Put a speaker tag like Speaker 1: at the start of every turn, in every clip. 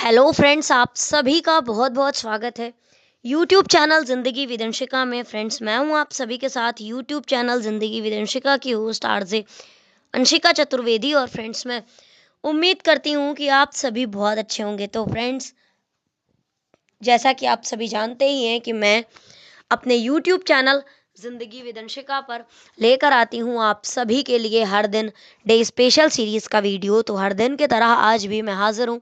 Speaker 1: Hello friends, आप सभी का बहुत बहुत स्वागत है यूट्यूब चैनल ज़िंदगी विद अंशिका में। फ्रेंड्स, मैं हूं आप सभी के साथ यूट्यूब चैनल ज़िंदगी विद अंशिका की होस्ट आरजे अंशिका चतुर्वेदी। और फ्रेंड्स, मैं उम्मीद करती हूं कि आप सभी बहुत अच्छे होंगे। तो फ्रेंड्स, जैसा कि आप सभी जानते ही हैं कि मैं अपने यूट्यूब चैनल ज़िंदगी विद अंशिका पर लेकर आती हूं आप सभी के लिए हर दिन डे स्पेशल सीरीज़ का वीडियो। तो हर दिन की तरह आज भी मैं हाजिर हूं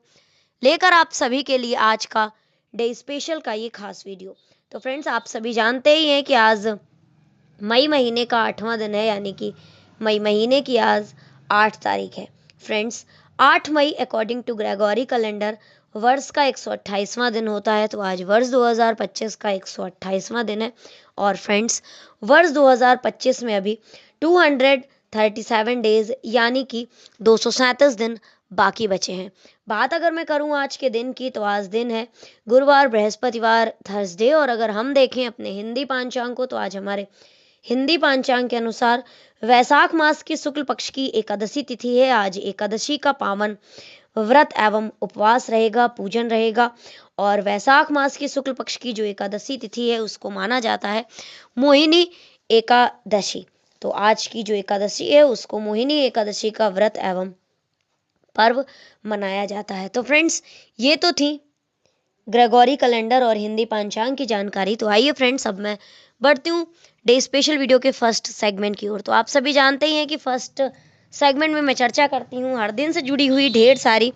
Speaker 1: लेकर आप सभी के लिए आज का डे स्पेशल का ये खास वीडियो। तो फ्रेंड्स, आप सभी जानते ही हैं कि आज मई महीने का 8वां दिन है, यानी कि मई महीने की आज 8 तारीख है। फ्रेंड्स, 8 मई अकॉर्डिंग टू ग्रेगोरी कैलेंडर वर्ष का 128वां दिन होता है। तो आज वर्ष 2025 का 128वां दिन है। और फ्रेंड्स, वर्ष 2025 में अभी 237 डेज यानी कि 237 दिन बाकी बचे हैं। बात अगर मैं करूं आज के दिन की, तो आज दिन है गुरुवार, बृहस्पतिवार, थर्सडे। और अगर हम देखें अपने हिंदी पांचांग को, तो आज हमारे हिंदी पांचांग के अनुसार वैशाख मास की शुक्ल पक्ष की एकादशी तिथि है। आज एकादशी का पावन व्रत एवं उपवास रहेगा, पूजन रहेगा। और वैशाख मास की शुक्ल पक्ष की जो एकादशी तिथि है उसको माना जाता है मोहिनी एकादशी। तो आज की जो एकादशी है उसको मोहिनी एकादशी का व्रत एवं पर्व मनाया जाता है। तो फ्रेंड्स, ये तो थी ग्रेगोरी कैलेंडर और हिंदी पंचांग की जानकारी। तो आइए फ्रेंड्स, अब मैं बढ़ती हूँ डे स्पेशल वीडियो के फर्स्ट सेगमेंट की ओर। तो आप सभी जानते ही हैं कि फर्स्ट सेगमेंट में मैं चर्चा करती हूँ हर दिन से जुड़ी हुई ढेर सारी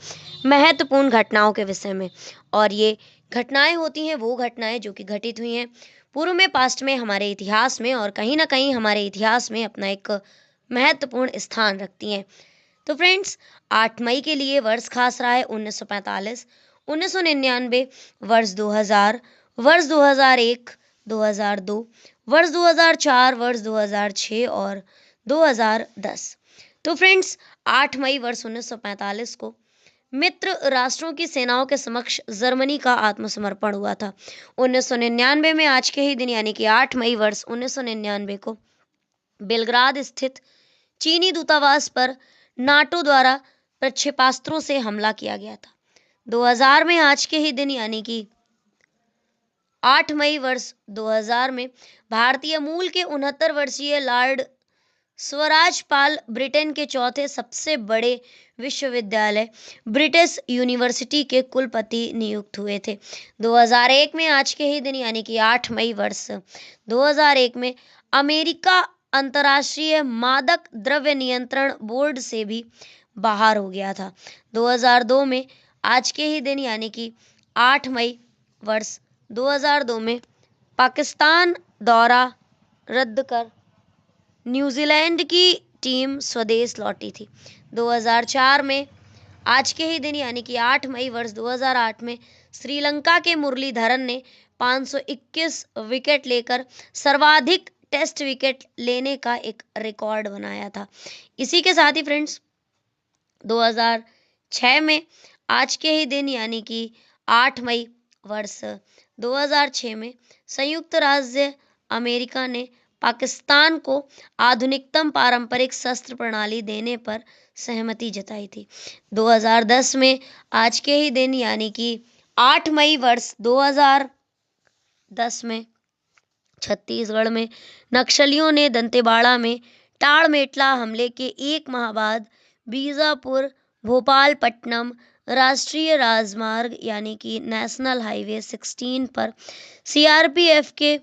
Speaker 1: महत्वपूर्ण घटनाओं के विषय में। और ये घटनाएं होती हैं वो घटनाएं जो कि घटित हुई हैं पूर्व में, पास्ट में, हमारे इतिहास में, और कहीं ना कहीं हमारे इतिहास में अपना एक महत्वपूर्ण स्थान रखती हैं। तो फ्रेंड्स, 8 मई के लिए वर्ष खास रहा है 1945, 1999, वर्ष 2000, वर्ष 2001, 2002, वर्ष 2004, वर्ष 2006 और 2010। तो फ्रेंड्स, 8 मई वर्ष 1945 को मित्र राष्ट्रों की सेनाओं के समक्ष जर्मनी का आत्मसमर्पण हुआ था। 1999 में आज के ही दिन यानी कि 8 मई वर्ष 1999 को बेलग्राद स्थित चीनी दूतावास पर नाटो द्वारा प्रक्षेपास्त्रों से हमला किया गया था। 2000 में आज के ही दिन यानी कि 8 मई वर्ष 2000 में भारतीय मूल के 69 वर्षीय लॉर्ड स्वराज पाल ब्रिटेन के चौथे सबसे बड़े विश्वविद्यालय ब्रिटिश यूनिवर्सिटी के कुलपति नियुक्त हुए थे। 2001 में आज के ही दिन यानी कि 8 मई वर्ष 2001 में अमेरिका अंतर्राष्ट्रीय मादक द्रव्य नियंत्रण बोर्ड से भी बाहर हो गया था। 2002 में आज के ही दिन यानी कि 8 मई वर्ष 2002 में पाकिस्तान दौरा रद्द कर न्यूजीलैंड की टीम स्वदेश लौटी थी। 2004 में आज के ही दिन यानी कि 8 मई वर्ष 2008 में श्रीलंका के मुरलीधरन ने 521 विकेट लेकर सर्वाधिक टेस्ट विकेट लेने का एक रिकॉर्ड बनाया था। इसी के साथ ही फ्रेंड्स, 2006 में आज के ही दिन यानी कि 8 मई वर्ष 2006 में संयुक्त राज्य अमेरिका ने पाकिस्तान को आधुनिकतम पारंपरिक शस्त्र प्रणाली देने पर सहमति जताई थी। 2010 में आज के ही दिन यानी कि 8 मई वर्ष 2010 में छत्तीसगढ़ में नक्सलियों ने दंतेवाड़ा में टाड़मेटला हमले के एक माह बाद बीजापुर भोपालपट्टनम राष्ट्रीय राजमार्ग यानी कि नेशनल हाईवे 16 पर सीआरपीएफ के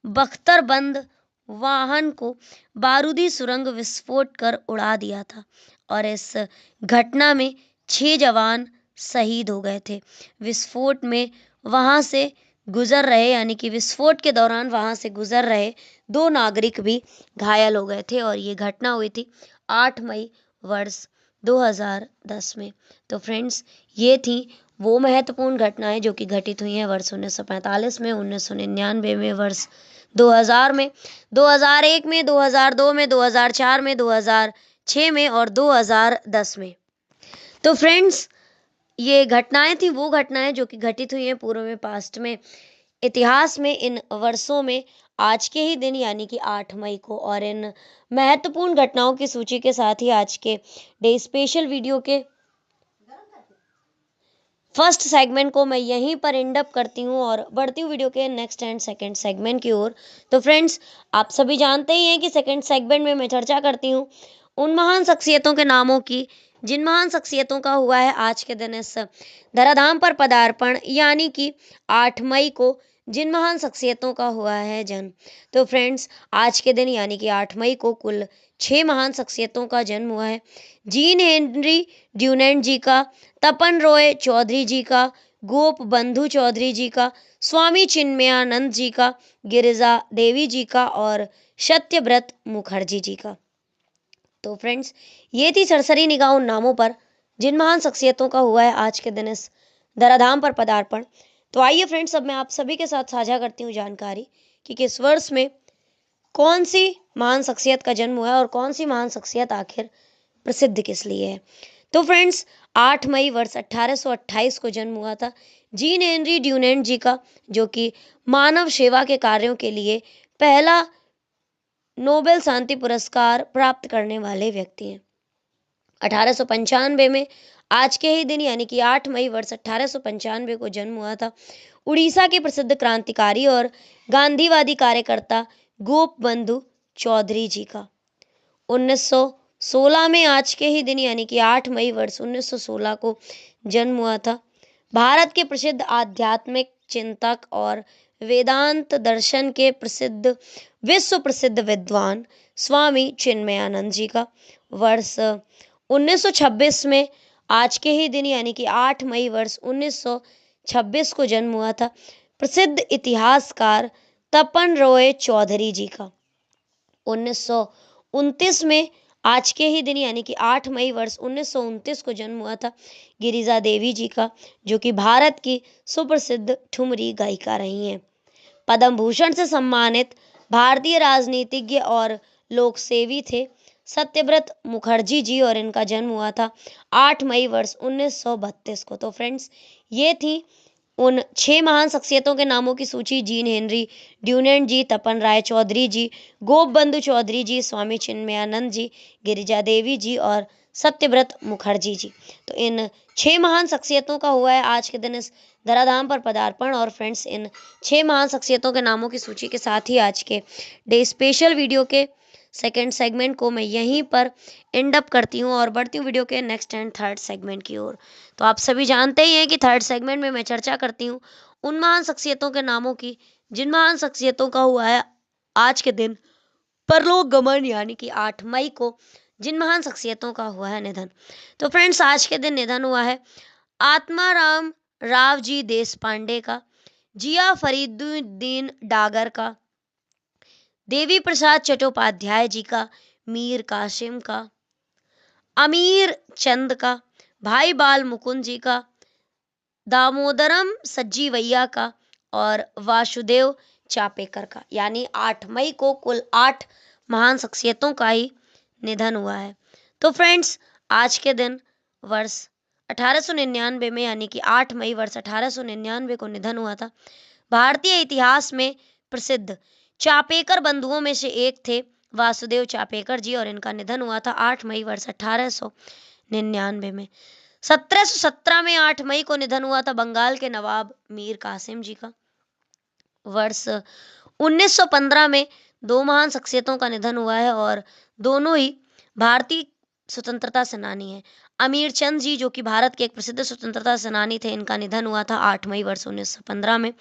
Speaker 1: बख्तरबंद वाहन को बारूदी सुरंग विस्फोट कर उड़ा दिया था। और इस घटना में 6 जवान शहीद हो गए थे। विस्फोट में वहां से गुजर रहे यानी कि विस्फोट के दौरान वहां से गुजर रहे 2 नागरिक भी घायल हो गए थे। और ये घटना हुई थी 8 मई वर्ष 2010 में। तो फ्रेंड्स, ये थी वो महत्वपूर्ण घटनाएं जो कि घटित हुई हैं वर्ष 1945 में, 1999 में, वर्ष 2000 में, 2001 में, 2002 में, 2004 में, 2006 में और 2010 में। तो फ्रेंड्स, ये घटनाएं थी वो घटनाएं जो कि घटित हुई हैं पूर्व में, पास्ट में, इतिहास में, इन वर्षों में आज के ही दिन यानी कि 8 मई को। और इन महत्वपूर्ण घटनाओं की सूची के साथ ही आज के डे स्पेशल वीडियो के फर्स्ट सेगमेंट को मैं यहीं पर एंड अप करती हूँ और बढ़ती हूँ वीडियो के नेक्स्ट एंड सेकंड सेगमेंट की ओर। तो फ्रेंड्स, आप सभी जानते ही हैं कि सेकंड सेगमेंट में मैं चर्चा करती हूँ उन महान शख्सियतों के नामों की जिन महान शख्सियतों का हुआ है आज के दिन इस धराधाम पर पदार्पण, यानी कि 8 मई को जिन महान शख्सियतों का हुआ है जन्म। तो फ्रेंड्स, आज के दिन यानी कि 8 मई को कुल 6 महान शख्सियतों का जन्म हुआ है। जीन हेनरी ड्यूनेंट जी का, तपन रॉय चौधरी जी का, गोप बंधु चौधरी जी का, स्वामी चिन्मयानंद जी का, गिरिजा देवी जी का और सत्यव्रत मुखर्जी जी का। तो फ्रेंड्स, ये थी सरसरी निगाह उन नामों पर जिन महान शख्सियतों का हुआ है आज के दिन इस धराधाम पर पदार्पण। तो आइए फ्रेंड्स, अब मैं आप सभी के साथ साझा करती हूँ जानकारी कि किस वर्ष में कौन सी महान शख्सियत का जन्म हुआ है और कौन सी महान शख्सियत आखिर प्रसिद्ध किस लिए है। तो फ्रेंड्स, 8 मई वर्ष 1828 को जन्म हुआ था जीन हेनरी ड्यूनेंट जी का, जो कि मानव सेवा के कार्यों के लिए पहला नोबेल शांति पुरस्कार प्राप्त करने वाले व्यक्ति हैं। 1895 में आज के ही दिन यानी कि 8 मई वर्ष 1895 को जन्म हुआ था उड़ीसा के प्रसिद्ध क्रांतिकारी और गांधीवादी कार्यकर्ता गोप बंधु चौधरी जी का। 1916 में आज के ही दिन यानी कि 8 मई वर्ष 1916 को जन्म हुआ था भारत के प्रसिद्ध आध्यात्मिक चिंतक और वेदांत दर्शन के प्रसिद्ध विश्व प्रसिद्ध विद्वान स्वामी चिन्मयानंद जी का। वर्ष 1926 में आज के ही दिन यानी कि 8 मई वर्ष 1926 को जन्म हुआ था प्रसिद्ध इतिहासकार तपन रॉय चौधरी जी का। 1929 में आज के ही दिन यानी कि 8 मई वर्ष 1929 को जन्म हुआ था गिरिजा देवी जी का, जो कि भारत की सुप्रसिद्ध ठुमरी गायिका रही हैं। पद्म भूषण से सम्मानित भारतीय राजनीतिज्ञ और लोकसेवी थे सत्यव्रत मुखर्जी जी, और इनका जन्म हुआ था 8 मई वर्ष 1932 को। तो फ्रेंड्स, ये थी उन 6 महान शख्सियतों के नामों की सूची। जीन हेनरी ड्यूनेंट जी, तपन राय चौधरी जी, गोप बंधु चौधरी जी, स्वामी चिन्मयानंद जी, गिरिजा देवी जी और सत्यव्रत मुखर्जी जी। तो इन 6 महान शख्सियतों का हुआ है आज के दिन इस धराधाम पर पदार्पण। और फ्रेंड्स, इन 6 महान शख्सियतों के नामों की सूची के साथ ही आज के डे स्पेशल वीडियो के सेकेंड सेगमेंट को मैं यहीं पर एंड अप करती हूँ और बढ़ती हूँ वीडियो के नेक्स्ट एंड थर्ड सेगमेंट की ओर। तो आप सभी जानते ही हैं कि थर्ड सेगमेंट में मैं चर्चा करती हूँ उन महान शख्सियतों के नामों की जिन महान शख्सियतों का हुआ है आज के दिन परलोक गमन, यानी कि 8 मई को जिन महान शख्सियतों का हुआ है निधन। तो फ्रेंड्स, आज के दिन निधन हुआ है आत्माराम राव जी देश पांडे का, जिया फरीदुद्दीन डागर का, देवी प्रसाद चट्टोपाध्याय जी का, मीर कासिम का, अमीर चंद का, भाई बाल मुकुंद जी का, दामोदरम सज्जीवैया का और वासुदेव चापेकर का। यानी 8 मई को कुल 8 महान शख्सियतों का ही निधन हुआ है। तो फ्रेंड्स, आज के दिन वर्ष 1899 में यानी कि 8 मई वर्ष 1899 को निधन हुआ था भारतीय इतिहास में प्रसिद्ध चापेकर बंधुओं में से एक थे वासुदेव चापेकर जी, और इनका निधन हुआ था 8 मई वर्ष 1899 में। 1717 में 8 मई को निधन हुआ था बंगाल के नवाब मीर कासिम जी का। वर्ष 1915 में 2 महान शख्सियतों का निधन हुआ है और दोनों ही भारतीय स्वतंत्रता सेनानी हैं। अमीर चंद जी, जो कि भारत के एक प्रसिद्ध स्वतंत्रता सेनानी थे, इनका निधन हुआ था 8 मई वर्ष 1915 में।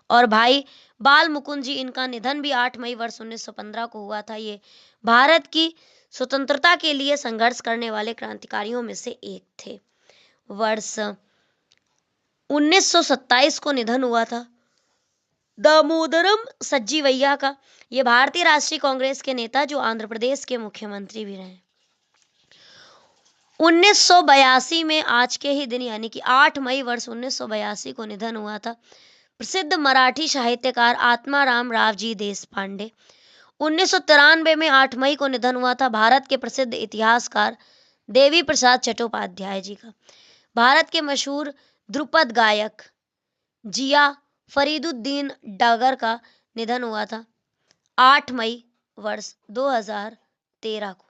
Speaker 1: और भाई बाल मुकुंद जी, इनका निधन भी 8 मई वर्ष 1915 को हुआ था। ये भारत की स्वतंत्रता के लिए संघर्ष करने वाले क्रांतिकारियों में से एक थे। वर्ष 1927 को निधन हुआ था दामोदरम सज्जीवैया का। ये भारतीय राष्ट्रीय कांग्रेस के नेता जो आंध्र प्रदेश के मुख्यमंत्री भी रहे। 1982 में आज के ही दिन यानी कि 8 मई वर्ष 1982 को निधन हुआ था प्रसिद्ध मराठी साहित्यकार आत्माराम राव जी देश पांडे। 1993 में 8 मई को निधन हुआ था भारत के प्रसिद्ध इतिहासकार देवी प्रसाद चट्टोपाध्याय जी का। भारत के मशहूर ध्रुपद गायक जिया फरीदुद्दीन डागर का निधन हुआ था 8 मई वर्ष 2013 को।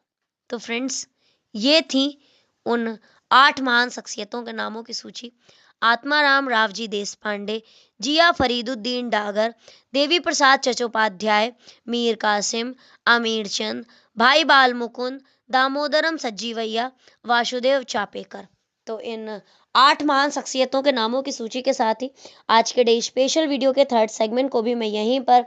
Speaker 1: तो फ्रेंड्स, ये थी उन 8 महान शख्सियतों के नामों की सूची। आत्माराम रावजी देशपांडे, जिया फरीदुद्दीन डागर, देवी प्रसाद चट्टोपाध्याय, मीर कासिम, आमिर चंद, भाई बाल मुकुंद, दामोदरम सज्जीवैया, वासुदेव चापेकर। तो इन 8 महान शख्सियतों के नामों की सूची के साथ ही आज के डे स्पेशल वीडियो के थर्ड सेगमेंट को भी मैं यहीं पर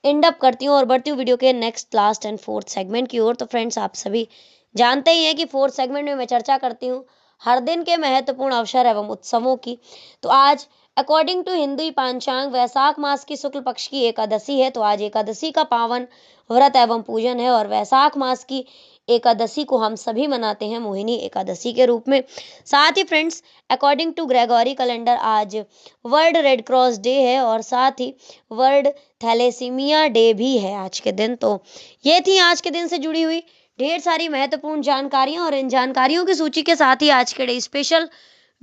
Speaker 1: एंड अप करती हूँ और बढ़ती हूँ वीडियो के next, last and fourth segment की ओर। तो फ्रेंड्स, आप सभी जानते ही हैं कि फोर्थ सेगमेंट में मैं चर्चा करती हूँ हर दिन के महत्वपूर्ण अवसर एवं उत्सवों की। तो आज अकॉर्डिंग टू हिंदू पांचांग वैशाख मास की शुक्ल पक्ष की एकादशी है। तो आज एकादशी का पावन व्रत एवं पूजन है और वैशाख मास की एकादशी को हम सभी मनाते हैं मोहिनी एकादशी के रूप में। साथ ही friends, according to Gregory calendar आज वर्ल्ड रेड क्रॉस डे है और साथ ही वर्ल्ड थैलेसीमिया डे भी है आज के दिन। तो ये थी आज के दिन से जुड़ी हुई ढेर सारी महत्वपूर्ण जानकारियां और इन जानकारियों की सूची के साथ ही आज के डे स्पेशल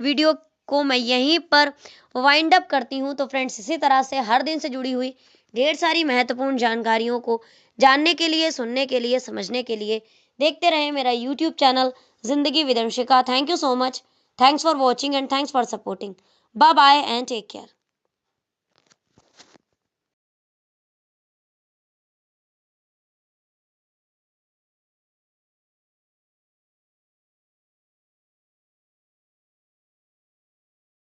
Speaker 1: वीडियो को मैं यहीं पर वाइंड अप करती हूँ। तो फ्रेंड्स, इसी तरह से हर दिन से जुड़ी हुई ढेर सारी महत्वपूर्ण जानकारियों को जानने के लिए, सुनने के लिए, समझने के लिए देखते रहें मेरा यूट्यूब चैनल जिंदगी with Anshika. Thank you so much. Thanks for watching and thanks for supporting. Bye bye and take care.